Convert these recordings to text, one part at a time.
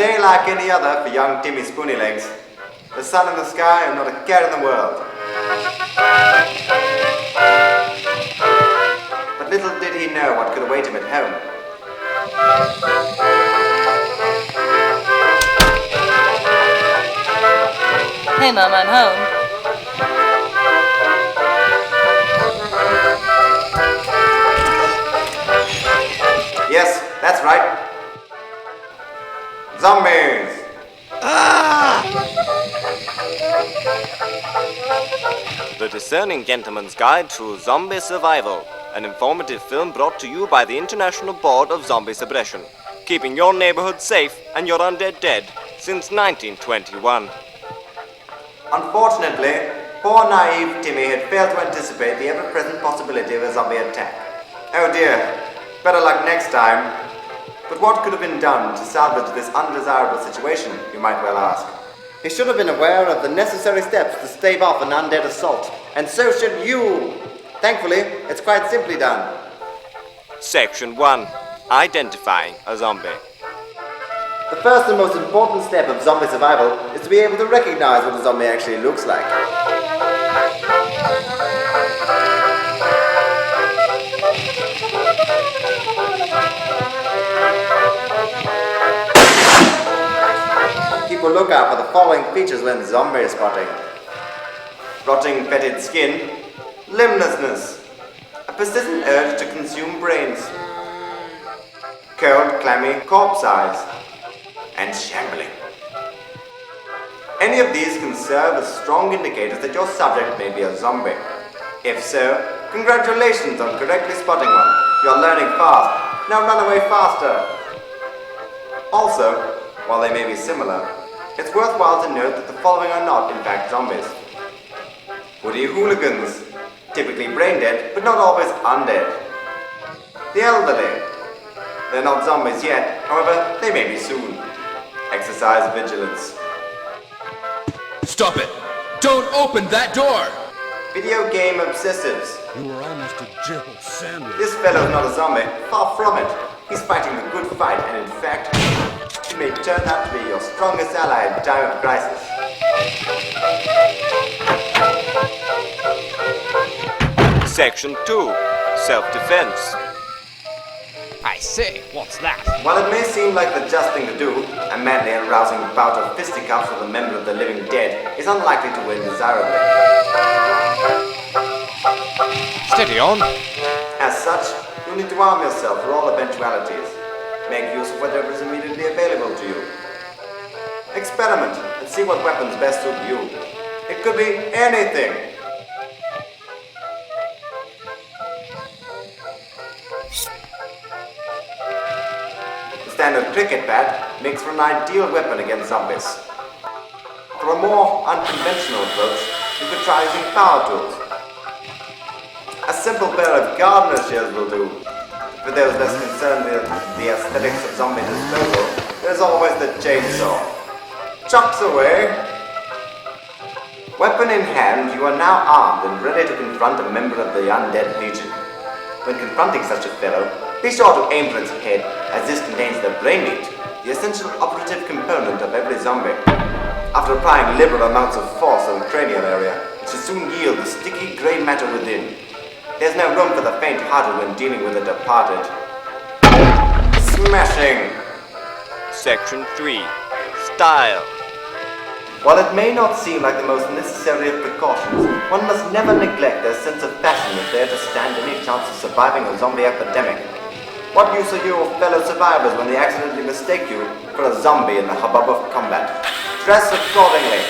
day like any other for young Timmy Spoonylegs. The sun in the sky and not a care in the world. But little did he know what could await him at home. Hey Mum, I'm home. Yes, that's right. Zombies! The Discerning Gentleman's Guide to Zombie Survival, an informative film brought to you by the International Board of Zombie Suppression, keeping your neighborhood safe and your undead dead since 1921. Unfortunately, poor naive Timmy had failed to anticipate the ever-present possibility of a zombie attack. Oh dear, better luck next time. But what could have been done to salvage this undesirable situation, you might well ask? He should have been aware of the necessary steps to stave off an undead assault, and so should you! Thankfully, it's quite simply done. Section 1. Identifying a zombie. The first and most important step of zombie survival is to be able to recognize what a zombie actually looks like. Keep a lookout for the following features when zombie spotting. Rotting fetid skin, limblessness, a persistent urge to consume brains, cold, clammy corpse eyes, and shambling. Any of these can serve as strong indicators that your subject may be a zombie. If so, congratulations on correctly spotting one. You're learning fast. Now run away faster. Also, while they may be similar, it's worthwhile to note that the following are not, in fact, zombies. Woody hooligans, typically brain dead, but not always undead. The elderly. They're not zombies yet, however, they may be soon. Exercise vigilance. Stop it! Don't open that door! Video game obsessives. You were almost a Gerbil sandwich. This fellow's not a zombie, far from it. He's fighting the good fight, and in fact, he may turn out to be your strongest ally in time of crisis. Section 2. Self-defense. I say, what's that? While it may seem like the just thing to do, a manly and rousing bout of fisticuffs with a member of the living dead is unlikely to win desirably. Steady on. As such, you'll need to arm yourself for all eventualities. Make use of whatever is immediately available to you. Experiment and see what weapons best suit you. It could be anything. Standard cricket bat makes for an ideal weapon against zombies. For a more unconventional approach, you could try using power tools. A simple pair of gardener's shears will do. For those less concerned with the aesthetics of zombie disposal, there's always the chainsaw. Chucks away! Weapon in hand, you are now armed and ready to confront a member of the Undead Legion. When confronting such a fellow, be sure to aim for its head, as this contains the brain meat, the essential operative component of every zombie. After applying liberal amounts of force on the cranial area, it should soon yield the sticky grey matter within. There's no room for the faint-hearted when dealing with the departed. Smashing! Section 3. Style. While it may not seem like the most necessary of precautions, one must never neglect their sense of fashion if they are to stand any chance of surviving a zombie epidemic. What use are you of fellow survivors when they accidentally mistake you for a zombie in the hubbub of combat? Dress accordingly.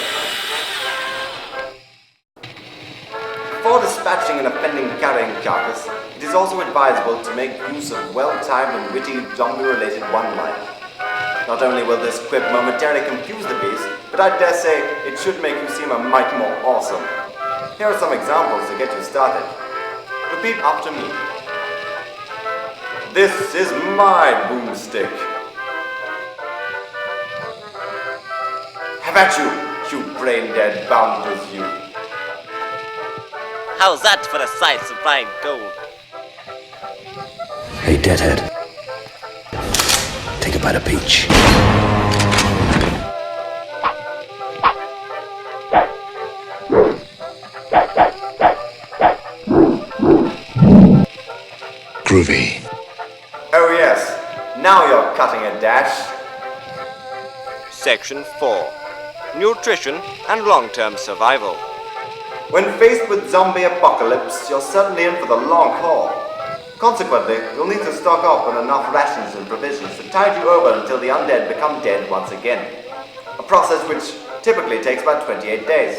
Before dispatching an offending carrying carcass, it is also advisable to make use of well-timed and witty zombie-related one-liner. Not only will this quip momentarily confuse the beast, but I dare say it should make you seem a mite more awesome. Here are some examples to get you started. Repeat after me. This is my boomstick. Have at you, you brain-dead bounders, you. How's that for a sight of fine gold? Hey, deadhead. Take a bite of peach. Groovy. Oh yes, now you're cutting a dash. Section 4. Nutrition and long-term survival. When faced with zombie apocalypse, you're certainly in for the long haul. Consequently, you'll need to stock up on enough rations and provisions to tide you over until the undead become dead once again. A process which typically takes about 28 days.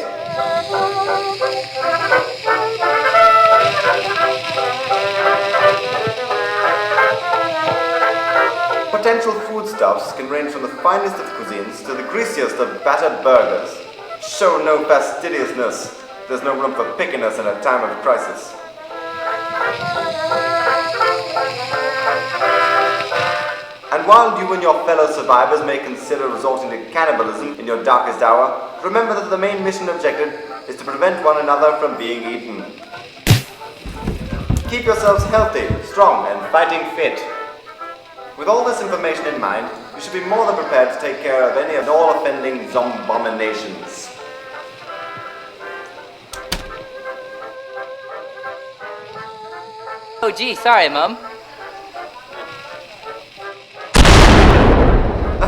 Potential foodstuffs can range from the finest of cuisines to the greasiest of battered burgers. Show no fastidiousness. There's no room for pickiness in a time of crisis. And while you and your fellow survivors may consider resorting to cannibalism in your darkest hour, remember that the main mission objective is to prevent one another from being eaten. Keep yourselves healthy, strong, and fighting fit. With all this information in mind, you should be more than prepared to take care of any and all offending zombominations. Oh gee, sorry, Mum.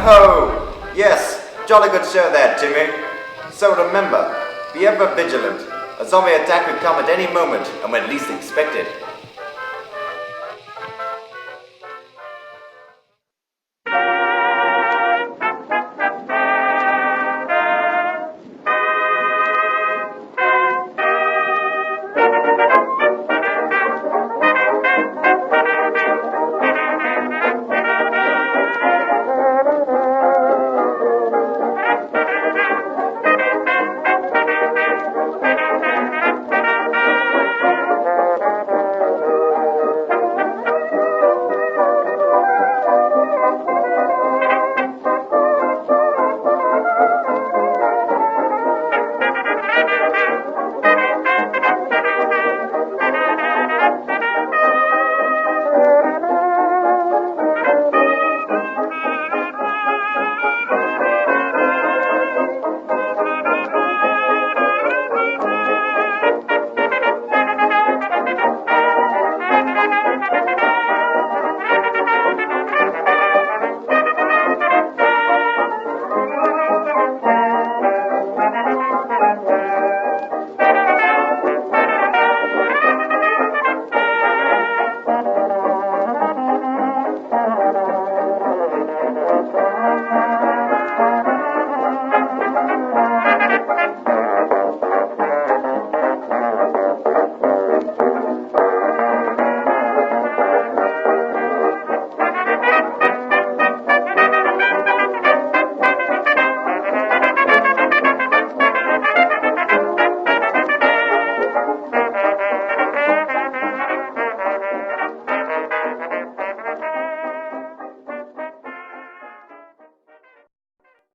Oh, yes, jolly good show there, Timmy. So remember, be ever vigilant. A zombie attack could come at any moment and when least expected.